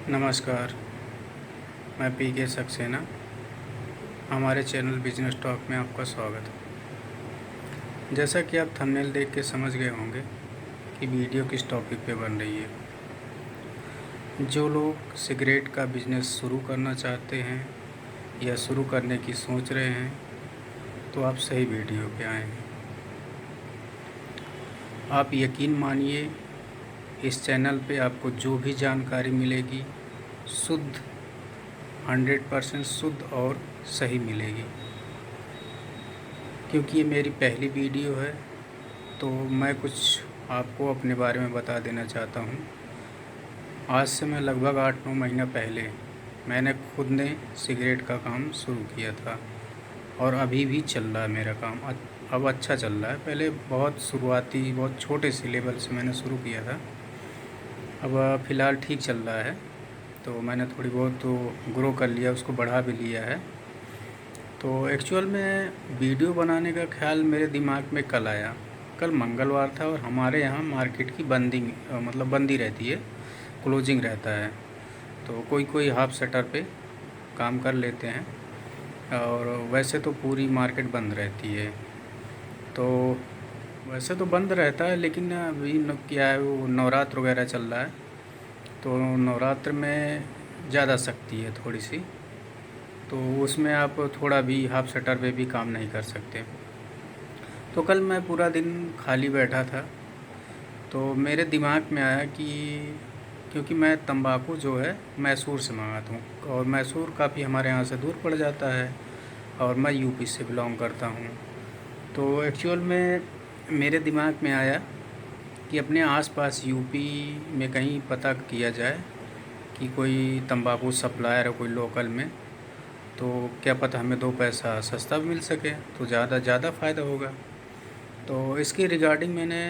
नमस्कार, मैं पी के सक्सेना। हमारे चैनल बिजनेस टॉक में आपका स्वागत है। जैसा कि आप थंबनेल देख के समझ गए होंगे कि वीडियो किस टॉपिक पे बन रही है। जो लोग सिगरेट का बिज़नेस शुरू करना चाहते हैं या शुरू करने की सोच रहे हैं, तो आप सही वीडियो पे आए हैं। आप यकीन मानिए, इस चैनल पे आपको जो भी जानकारी मिलेगी शुद्ध 100% शुद्ध और सही मिलेगी। क्योंकि ये मेरी पहली वीडियो है, तो मैं कुछ आपको अपने बारे में बता देना चाहता हूँ। आज से मैं लगभग 8-9 महीना पहले मैंने खुद ने सिगरेट का काम शुरू किया था और अभी भी चल रहा है मेरा काम। अब अच्छा चल रहा है। पहले बहुत शुरुआती, बहुत छोटे से लेवल से मैंने शुरू किया था। अब फ़िलहाल ठीक चल रहा है, तो मैंने थोड़ी बहुत तो ग्रो कर लिया, उसको बढ़ा भी लिया है। तो एक्चुअल में वीडियो बनाने का ख्याल मेरे दिमाग में कल आया। कल मंगलवार था और हमारे यहाँ मार्केट की मतलब बंदी रहती है, क्लोजिंग रहता है। तो कोई कोई हाफ शटर पे काम कर लेते हैं और वैसे तो पूरी मार्केट बंद रहती है। तो वैसे तो बंद रहता है, लेकिन अभी क्या है, वो नवरात्र वगैरह चल रहा है, तो नवरात्र में ज़्यादा सख्ती है थोड़ी सी। तो उसमें आप थोड़ा भी हाफ शटर पे भी काम नहीं कर सकते। तो कल मैं पूरा दिन खाली बैठा था, तो मेरे दिमाग में आया कि क्योंकि मैं तंबाकू जो है मैसूर से मंगाता हूँ और मैसूर काफ़ी हमारे यहाँ से दूर पड़ जाता है और मैं यूपी से बिलोंग करता हूँ। तो एक्चुअल में मेरे दिमाग में आया कि अपने आसपास यूपी में कहीं पता किया जाए कि कोई तंबाकू सप्लायर है कोई लोकल में, तो क्या पता हमें 2 पैसा सस्ता भी मिल सके, तो ज़्यादा फ़ायदा होगा। तो इसके रिगार्डिंग मैंने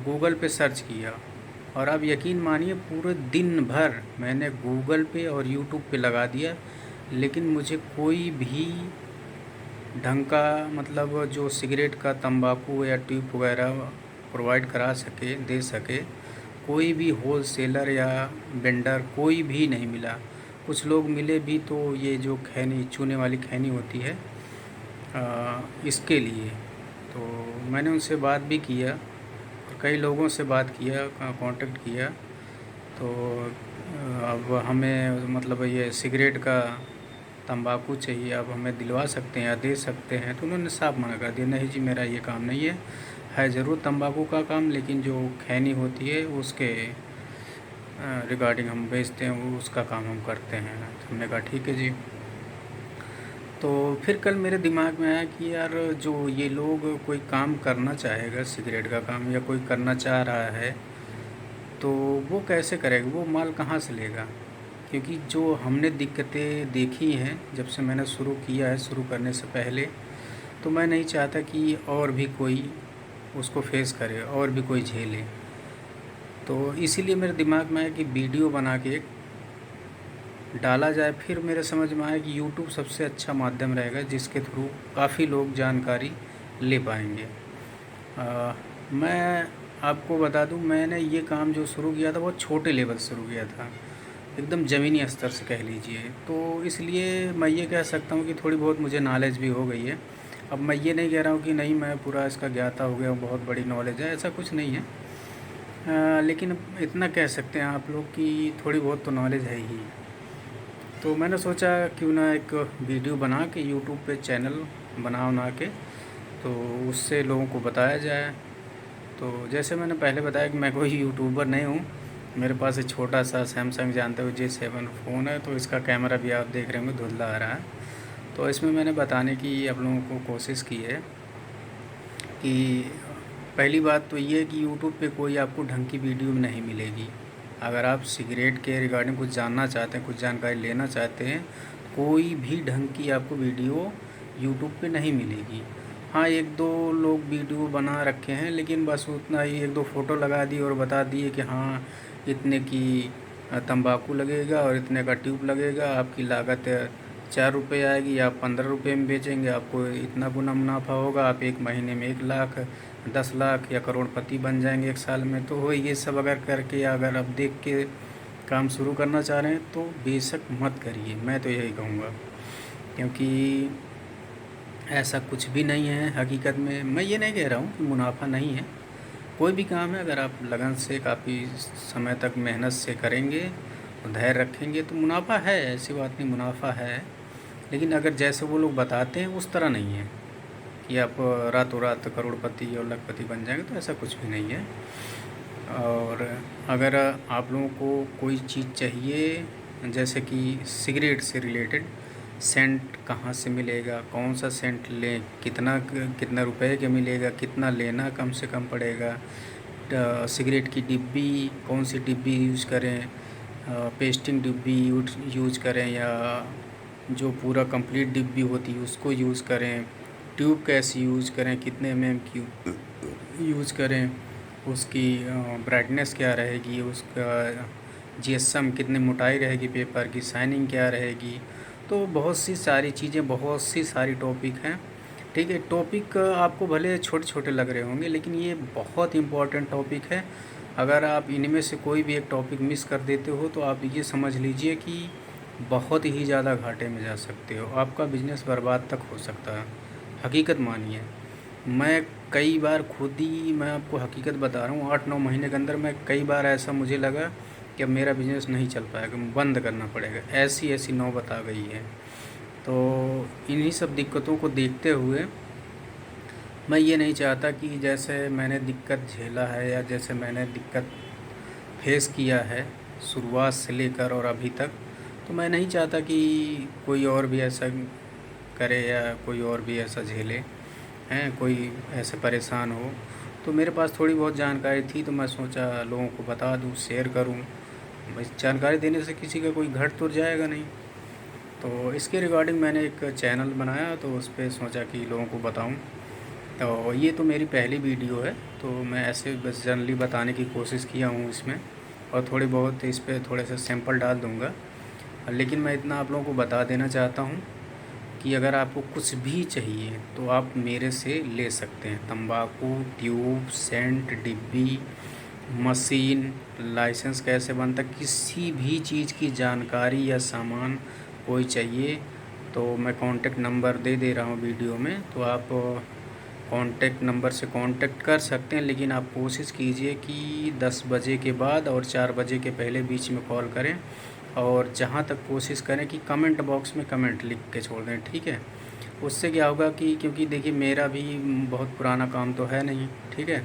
गूगल पे सर्च किया और आप यकीन मानिए पूरे दिन भर मैंने गूगल पे और यूट्यूब पे लगा दिया, लेकिन मुझे कोई भी ढंग का मतलब जो सिगरेट का तंबाकू या ट्यूब वगैरह प्रोवाइड करा सके, दे सके, कोई भी होल सेलर या वेंडर कोई भी नहीं मिला। कुछ लोग मिले भी तो ये जो खैनी, चूने वाली खैनी होती है, इसके लिए। तो मैंने उनसे बात भी किया और कई लोगों से बात किया, कांटेक्ट किया। तो अब हमें मतलब ये सिगरेट का तंबाकू चाहिए, अब हमें दिलवा सकते हैं या दे सकते हैं? तो उन्होंने साफ मना कर दिया, नहीं जी मेरा ये काम नहीं है ज़रूर तंबाकू का काम, लेकिन जो खैनी होती है उसके रिगार्डिंग हम बेचते हैं, वो उसका काम हम करते हैं। तो हमने कहा ठीक है जी। तो फिर कल मेरे दिमाग में आया कि यार जो ये लोग कोई काम करना चाहेगा सिगरेट का काम या कोई करना चाह रहा है, तो वो कैसे करेगा, वो माल कहाँ से लेगा? क्योंकि जो हमने दिक्कतें देखी हैं जब से मैंने शुरू किया है, शुरू करने से पहले, तो मैं नहीं चाहता कि और भी कोई उसको फेस करे और भी कोई झेले। तो इसीलिए मेरे दिमाग में आया कि वीडियो बना के डाला जाए। फिर मेरे समझ में आया कि यूट्यूब सबसे अच्छा माध्यम रहेगा जिसके थ्रू काफ़ी लोग जानकारी ले पाएंगे। मैं आपको बता दूं, मैंने ये काम जो शुरू किया था बहुत छोटे लेवल से शुरू किया था, एकदम ज़मीनी स्तर से कह लीजिए। तो इसलिए मैं ये कह सकता हूँ कि थोड़ी बहुत मुझे नॉलेज भी हो गई है। अब मैं ये नहीं कह रहा हूँ कि नहीं मैं पूरा इसका ज्ञाता हो गया हूँ, बहुत बड़ी नॉलेज है, ऐसा कुछ नहीं है। लेकिन इतना कह सकते हैं आप लोग कि थोड़ी बहुत तो नॉलेज है ही। तो मैंने सोचा क्यों ना एक वीडियो बना के यूट्यूब पे चैनल बना के तो उससे लोगों को बताया जाए। तो जैसे मैंने पहले बताया कि मैं कोई यूट्यूबर नहीं हूँ, मेरे पास एक छोटा सा सैमसंग जानते हो J7 फ़ोन है, तो इसका कैमरा भी आप देख रहे होंगे धुंधला आ रहा है। तो इसमें मैंने बताने की आप लोगों को कोशिश की है कि पहली बात तो ये है कि यूट्यूब पे कोई आपको ढंग की वीडियो नहीं मिलेगी। अगर आप सिगरेट के रिगार्डिंग कुछ जानना चाहते हैं, कुछ जानकारी लेना चाहते हैं, कोई भी ढंग की आपको वीडियो यूट्यूब पे नहीं मिलेगी। हाँ, एक दो लोग वीडियो बना रखे हैं, लेकिन बस उतना ही, एक दो फ़ोटो लगा दी और बता दिए कि हाँ इतने की तंबाकू लगेगा और इतने का ट्यूब लगेगा, आपकी लागत 4 रुपये आएगी, आप 15 रुपये में बेचेंगे, आपको इतना गुना मुनाफा होगा, आप एक महीने में 1 लाख, 10 लाख या करोड़पति बन जाएंगे एक साल में। तो वो ये सब अगर करके अगर आप देख के काम शुरू करना चाह रहे हैं तो बेशक मत करिए, मैं तो यही कहूँगा। क्योंकि ऐसा कुछ भी नहीं है हकीकत में। मैं ये नहीं कह रहा हूँ कि मुनाफा नहीं है, कोई भी काम है अगर आप लगन से काफ़ी समय तक मेहनत से करेंगे और धैर्य रखेंगे तो मुनाफा है, ऐसी बात नहीं, मुनाफा है। लेकिन अगर जैसे वो लोग बताते हैं उस तरह नहीं है कि आप रातों रात करोड़पति और लखपति बन जाएंगे, तो ऐसा कुछ भी नहीं है। और अगर आप लोगों को कोई चीज़ चाहिए, जैसे कि सिगरेट से रिलेटेड, सेंट कहाँ से मिलेगा, कौन सा सेंट लें, कितना रुपए का मिलेगा, कितना लेना कम से कम पड़ेगा, सिगरेट की डिब्बी कौन सी डिब्बी यूज़ करें, पेस्टिंग डिब्बी यूज़ करें या जो पूरा कंप्लीट डिब्बी होती है उसको यूज़ करें, ट्यूब कैसे यूज़ करें, कितने mm की यूज़ करें, उसकी ब्राइटनेस क्या रहेगी, उसका जीएसएम कितनी मोटाई रहेगी, पेपर की शाइनिंग क्या रहेगी। तो बहुत सी सारी चीज़ें, बहुत सी सारी टॉपिक हैं, ठीक है। टॉपिक आपको भले छोटे छोटे लग रहे होंगे लेकिन ये बहुत इम्पॉर्टेंट टॉपिक है। अगर आप इनमें से कोई भी एक टॉपिक मिस कर देते हो तो आप ये समझ लीजिए कि बहुत ही ज़्यादा घाटे में जा सकते हो, आपका बिज़नेस बर्बाद तक हो सकता है। हकीकत मानिए, मैं कई बार खुद ही, मैं आपको हकीकत बता रहा हूँ, 8-9 महीने के अंदर मैं कई बार ऐसा मुझे लगा कि अब मेरा बिज़नेस नहीं चल पाएगा, बंद करना पड़ेगा, ऐसी ऐसी नौबत आ गई है। तो इन्हीं सब दिक्कतों को देखते हुए मैं ये नहीं चाहता कि जैसे मैंने दिक्कत झेला है या जैसे मैंने दिक्कत फेस किया है शुरुआत से लेकर और अभी तक, तो मैं नहीं चाहता कि कोई और भी ऐसा करे या कोई और भी ऐसा झेले हैं, कोई ऐसे परेशान हो। तो मेरे पास थोड़ी बहुत जानकारी थी तो मैं सोचा लोगों को बता दूं, शेयर करूं। बस जानकारी देने से किसी का कोई घट तो जाएगा नहीं। तो इसके रिगार्डिंग मैंने एक चैनल बनाया, तो उस पर सोचा कि लोगों को बताऊं। तो ये तो मेरी पहली वीडियो है, तो मैं ऐसे बस जनरली बताने की कोशिश किया हूँ इसमें, और थोड़ी बहुत इस पर थोड़े से सैंपल डाल दूँगा। लेकिन मैं इतना आप लोगों को बता देना चाहता हूँ कि अगर आपको कुछ भी चाहिए तो आप मेरे से ले सकते हैं। तंबाकू, ट्यूब, सेंट, डिब्बी, मशीन, लाइसेंस कैसे बनता, किसी भी चीज़ की जानकारी या सामान कोई चाहिए तो मैं कांटेक्ट नंबर दे रहा हूँ वीडियो में, तो आप कांटेक्ट नंबर से कांटेक्ट कर सकते हैं। लेकिन आप कोशिश कीजिए कि 10 बजे के बाद और 4 बजे के पहले बीच में कॉल करें, और जहाँ तक कोशिश करें कि कमेंट बॉक्स में कमेंट लिख के छोड़ दें, ठीक है। उससे क्या होगा कि क्योंकि देखिए मेरा भी बहुत पुराना काम तो है नहीं, ठीक है,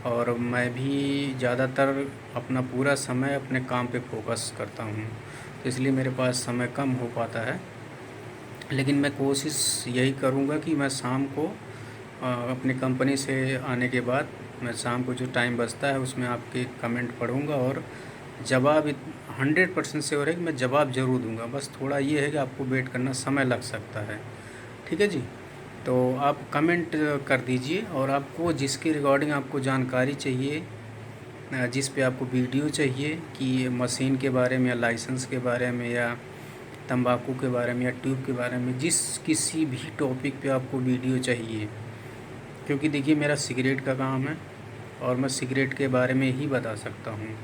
और मैं भी ज़्यादातर अपना पूरा समय अपने काम पे फोकस करता हूँ, तो इसलिए मेरे पास समय कम हो पाता है। लेकिन मैं कोशिश यही करूँगा कि मैं शाम को अपनी कंपनी से आने के बाद मैं शाम को जो टाइम बचता है उसमें आपके कमेंट पढ़ूँगा और जवाब 100% श्योर है कि मैं जवाब ज़रूर दूंगा। बस थोड़ा ये है कि आपको वेट करना समय लग सकता है, ठीक है जी। तो आप कमेंट कर दीजिए, और आपको जिसके रिगार्डिंग आपको जानकारी चाहिए, जिस पे आपको वीडियो चाहिए कि मशीन के बारे में या लाइसेंस के बारे में या तंबाकू के बारे में या ट्यूब के बारे में, जिस किसी भी टॉपिक पे आपको वीडियो चाहिए, क्योंकि देखिए मेरा सिगरेट का काम है और मैं सिगरेट के बारे में ही बता सकता हूँ।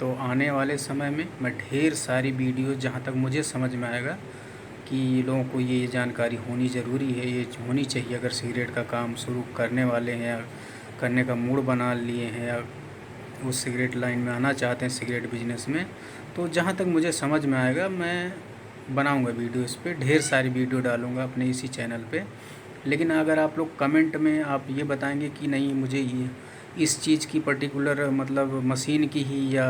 तो आने वाले समय में मैं ढेर सारी वीडियो, जहाँ तक मुझे समझ में आएगा कि लोगों को ये जानकारी होनी ज़रूरी है, ये होनी चाहिए अगर सिगरेट का काम शुरू करने वाले हैं या करने का मूड बना लिए हैं या उस सिगरेट लाइन में आना चाहते हैं, सिगरेट बिजनेस में, तो जहाँ तक मुझे समझ में आएगा मैं बनाऊँगा वीडियो, इस पर ढेर सारी वीडियो डालूँगा अपने इसी चैनल पर। लेकिन अगर आप लोग कमेंट में आप ये बताएंगे कि नहीं मुझे ये इस चीज़ की पर्टिकुलर मतलब मशीन की ही या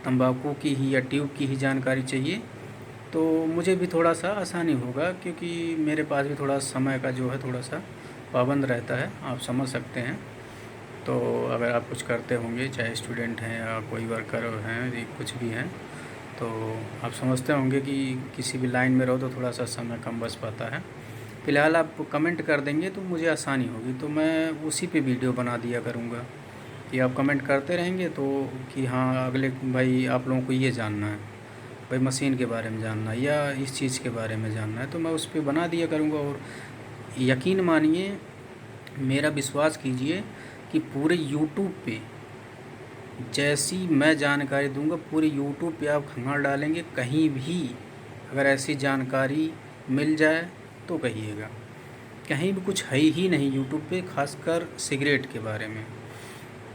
तंबाकू की ही या ट्यूब की ही जानकारी चाहिए, तो मुझे भी थोड़ा सा आसानी होगा, क्योंकि मेरे पास भी थोड़ा समय का जो है थोड़ा सा पाबंद रहता है, आप समझ सकते हैं। तो अगर आप कुछ करते होंगे, चाहे स्टूडेंट हैं या कोई वर्कर हैं, ये कुछ भी हैं, तो आप समझते होंगे कि किसी भी लाइन में रहो तो थोड़ा सा समय कम बच पाता है। फ़िलहाल आप कमेंट कर देंगे तो मुझे आसानी होगी, तो मैं उसी पे वीडियो बना दिया करूँगा कि आप कमेंट करते रहेंगे तो कि हाँ अगले भाई आप लोगों को ये जानना है, भाई मशीन के बारे में जानना है या इस चीज़ के बारे में जानना है, तो मैं उस पर बना दिया करूँगा। और यकीन मानिए, मेरा विश्वास कीजिए कि पूरे यूट्यूब पे जैसी मैं जानकारी दूंगा पूरी यूट्यूब पे आप खंगाल डालेंगे, कहीं भी अगर ऐसी जानकारी मिल जाए तो कहिएगा। कहीं भी कुछ है ही नहीं यूट्यूब पे, खासकर सिगरेट के बारे में।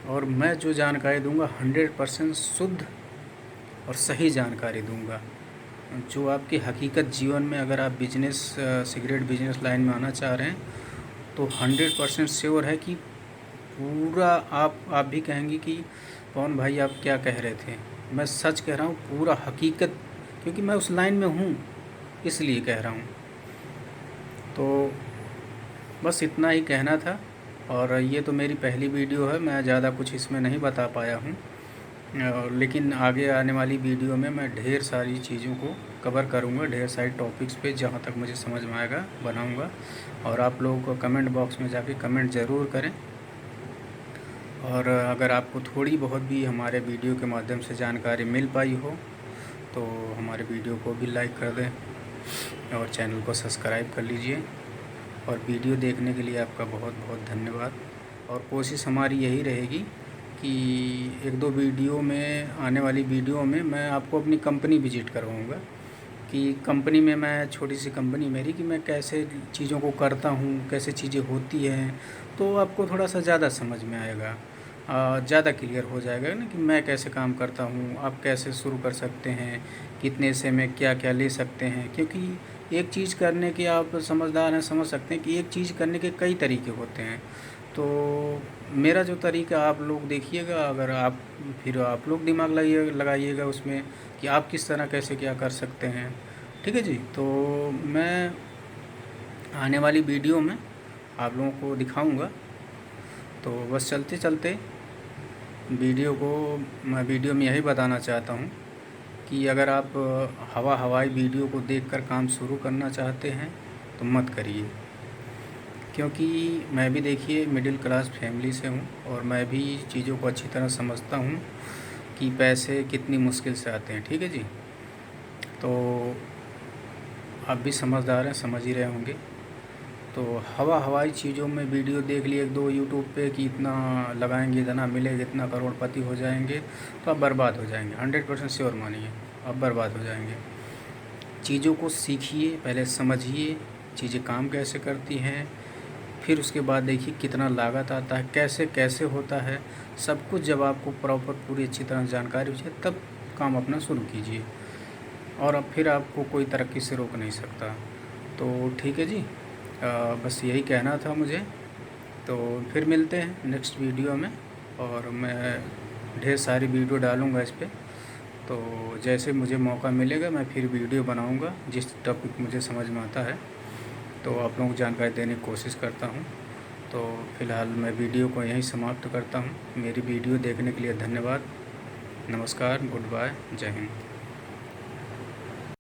और मैं जो जानकारी दूंगा 100% शुद्ध और सही जानकारी दूंगा, जो आपकी हकीकत जीवन में, अगर आप बिजनेस सिगरेट बिजनेस लाइन में आना चाह रहे हैं तो 100% श्योर है कि पूरा आप भी कहेंगे कि पवन भाई आप क्या कह रहे थे। मैं सच कह रहा हूँ, पूरा हकीकत, क्योंकि मैं उस लाइन में हूँ इसलिए कह रहा हूँ। तो बस इतना ही कहना था। और ये तो मेरी पहली वीडियो है, मैं ज़्यादा कुछ इसमें नहीं बता पाया हूँ, लेकिन आगे आने वाली वीडियो में मैं ढेर सारी चीज़ों को कवर करूँगा, ढेर सारी टॉपिक्स पे जहाँ तक मुझे समझ में आएगा बनाऊँगा। और आप लोगों को कमेंट बॉक्स में जाके कमेंट ज़रूर करें। और अगर आपको थोड़ी बहुत भी हमारे वीडियो के माध्यम से जानकारी मिल पाई हो तो हमारे वीडियो को भी लाइक कर दें और चैनल को सब्सक्राइब कर लीजिए। और वीडियो देखने के लिए आपका बहुत बहुत धन्यवाद। और कोशिश हमारी यही रहेगी कि एक दो वीडियो में, आने वाली वीडियो में मैं आपको अपनी कंपनी विज़िट करवाऊँगा कि कंपनी में, मैं छोटी सी कंपनी मेरी, कि मैं कैसे चीज़ों को करता हूँ, कैसे चीज़ें होती हैं, तो आपको थोड़ा सा ज़्यादा समझ में आएगा, ज़्यादा क्लियर हो जाएगा ना कि मैं कैसे काम करता हूँ, आप कैसे शुरू कर सकते हैं, कितने से में क्या क्या ले सकते हैं। क्योंकि एक चीज़ करने के, आप समझदार हैं, समझ सकते हैं कि एक चीज़ करने के कई तरीके होते हैं। तो मेरा जो तरीका आप लोग देखिएगा, अगर आप फिर आप लोग दिमाग लगाइएगा उसमें कि आप किस तरह कैसे क्या कर सकते हैं। ठीक है जी। तो मैं आने वाली वीडियो में आप लोगों को दिखाऊंगा। तो बस चलते चलते मैं वीडियो में यही बताना चाहता हूँ कि अगर आप हवाई वीडियो को देखकर काम शुरू करना चाहते हैं तो मत करिए। क्योंकि मैं भी देखिए मिडिल क्लास फैमिली से हूँ और मैं भी चीज़ों को अच्छी तरह समझता हूँ कि पैसे कितनी मुश्किल से आते हैं। ठीक है जी। तो आप भी समझदार हैं, समझ ही रहे होंगे। तो हवाई चीज़ों में वीडियो देख लिए एक दो यूट्यूब पे कि इतना लगाएंगे, इतना मिलेगा, इतना करोड़पति हो जाएंगे, तो आप बर्बाद हो जाएंगे। 100% श्योर मानिए, आप बर्बाद हो जाएंगे। चीज़ों को सीखिए, पहले समझिए चीज़ें काम कैसे करती हैं, फिर उसके बाद देखिए कितना लागत आता है, कैसे कैसे होता है। सब कुछ जब आपको प्रॉपर पूरी अच्छी तरह जानकारी हो जाए तब काम अपना शुरू कीजिए, और अब फिर आपको कोई तरक्की से रोक नहीं सकता। तो ठीक है जी। बस यही कहना था मुझे। तो फिर मिलते हैं नेक्स्ट वीडियो में, और मैं ढेर सारी वीडियो डालूँगा इस पर। तो जैसे मुझे मौका मिलेगा मैं फिर वीडियो बनाऊँगा, जिस टॉपिक मुझे समझ में आता है तो आप लोगों को जानकारी देने की कोशिश करता हूँ। तो फ़िलहाल मैं वीडियो को यहीं समाप्त करता हूँ। मेरी वीडियो देखने के लिए धन्यवाद। नमस्कार, गुड बाय, जय हिंद।